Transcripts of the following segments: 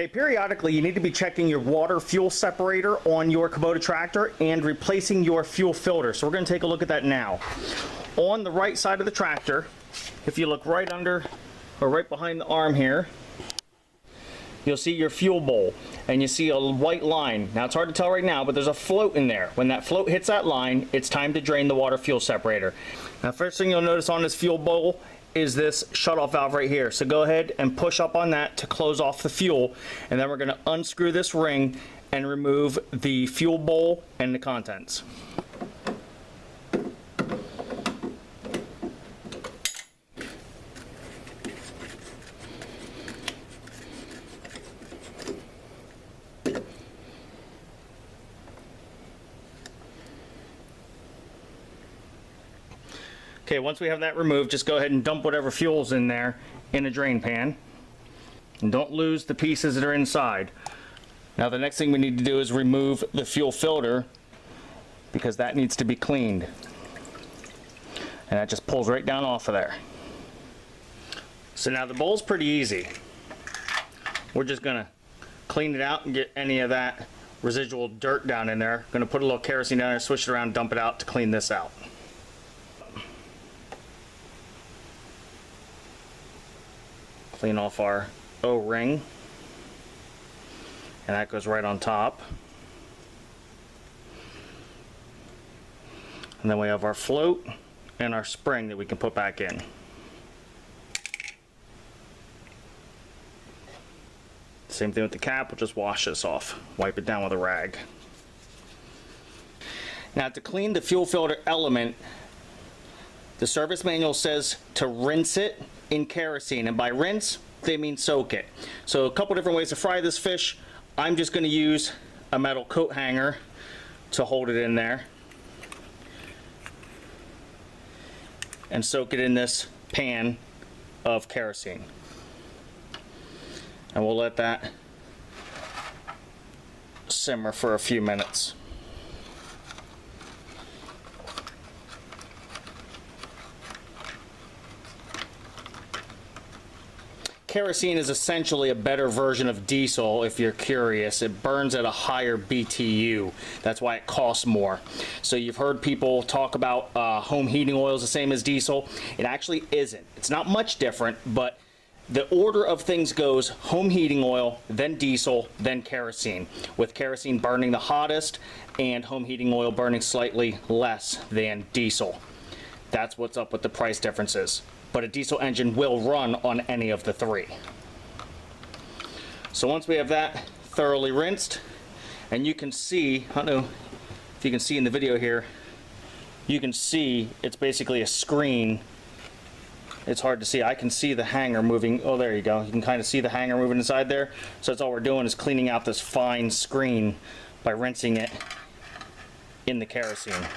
Okay, periodically you need to be checking your water fuel separator on your Kubota tractor and replacing your fuel filter. So we're going to take a look at that now. On the right side of the tractor, if you look right under or right behind the arm here, you'll see your fuel bowl and you see a white line. Now it's hard to tell right now, but there's a float in there. When that float hits that line, it's time to drain the water fuel separator. Now first thing you'll notice on this fuel bowl is this shutoff valve right here. So go ahead and push up on that to close off the fuel, and then we're going to unscrew this ring and remove the fuel bowl and the contents. Okay, once we have that removed, just go ahead and dump whatever fuel's in there in a drain pan. And don't lose the pieces that are inside. Now the next thing we need to do is remove the fuel filter, because that needs to be cleaned. And that just pulls right down off of there. So now the bowl's pretty easy. We're just gonna clean it out and get any of that residual dirt down in there. Gonna put a little kerosene down there, switch it around, dump it out to clean this out. Clean off our O-ring, and that goes right on top. And then we have our float and our spring that we can put back in. Same thing with the cap, we'll just wash this off, wipe it down with a rag. Now to clean the fuel filter element, the service manual says to rinse it in kerosene, and by rinse they mean soak it. So a couple different ways to fry this fish. I'm just going to use a metal coat hanger to hold it in there and soak it in this pan of kerosene, and we'll let that simmer for a few minutes. Kerosene is essentially a better version of diesel if you're curious. It burns at a higher BTU. That's why it costs more. So you've heard people talk about home heating oil is the same as diesel. It actually isn't. It's not much different, but the order of things goes home heating oil, then diesel, then kerosene, with kerosene burning the hottest and home heating oil burning slightly less than diesel. That's what's up with the price differences. But a diesel engine will run on any of the three. So once we have that thoroughly rinsed, and you can see, I don't know if you can see in the video here, you can see it's basically a screen. It's hard to see. I can see the hanger moving. Oh, there you go. You can kind of see the hanger moving inside there. So that's all we're doing, is cleaning out this fine screen by rinsing it in the kerosene.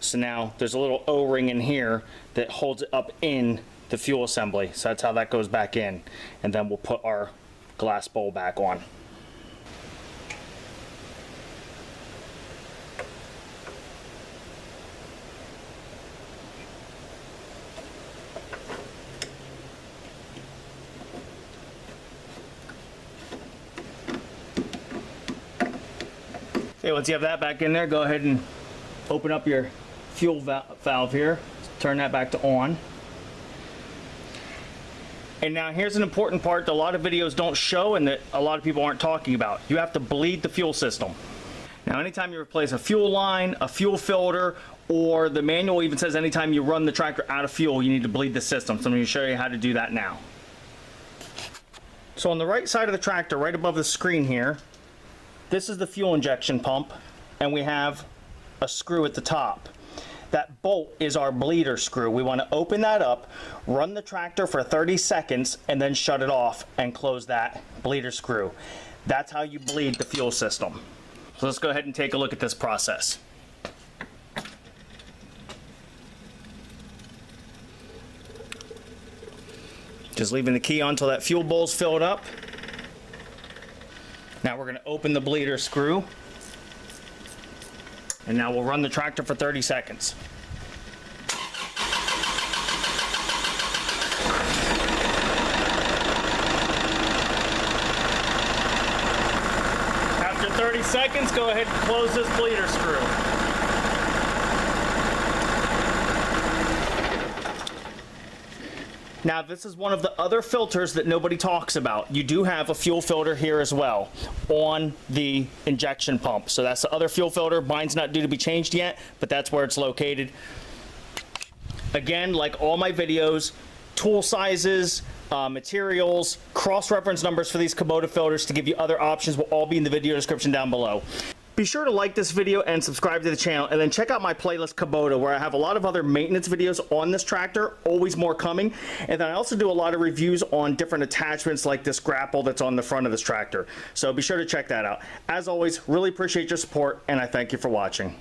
So now there's a little O-ring in here that holds it up in the fuel assembly. So that's how that goes back in. And then we'll put our glass bowl back on. Okay, once you have that back in there, go ahead and open up your fuel valve here, turn that back to on. And now here's an important part that a lot of videos don't show and that a lot of people aren't talking about. You have to bleed the fuel system. Now anytime you replace a fuel line, a fuel filter, or the manual even says anytime you run the tractor out of fuel, you need to bleed the system. So I'm going to show you how to do that now. So on the right side of the tractor, right above the screen here, this is the fuel injection pump, and we have a screw at the top. That bolt is our bleeder screw. We want to open that up, run the tractor for 30 seconds, and then shut it off and close that bleeder screw. That's how you bleed the fuel system. So let's go ahead and take a look at this process. Just leaving the key on until that fuel bowl's filled up. Now we're going to open the bleeder screw. And now we'll run the tractor for 30 seconds. 30 seconds, go ahead and close this bleeder screw. Now, this is one of the other filters that nobody talks about. You do have a fuel filter here as well on the injection pump. So that's the other fuel filter. Mine's not due to be changed yet, but that's where it's located. Again, like all my videos, tool sizes, materials, cross-reference numbers for these Kubota filters to give you other options will all be in the video description down below. Be sure to like this video and subscribe to the channel, and then check out my playlist Kubota, where I have a lot of other maintenance videos on this tractor, always more coming. And then I also do a lot of reviews on different attachments like this grapple that's on the front of this tractor. So be sure to check that out. As always, really appreciate your support, and I thank you for watching.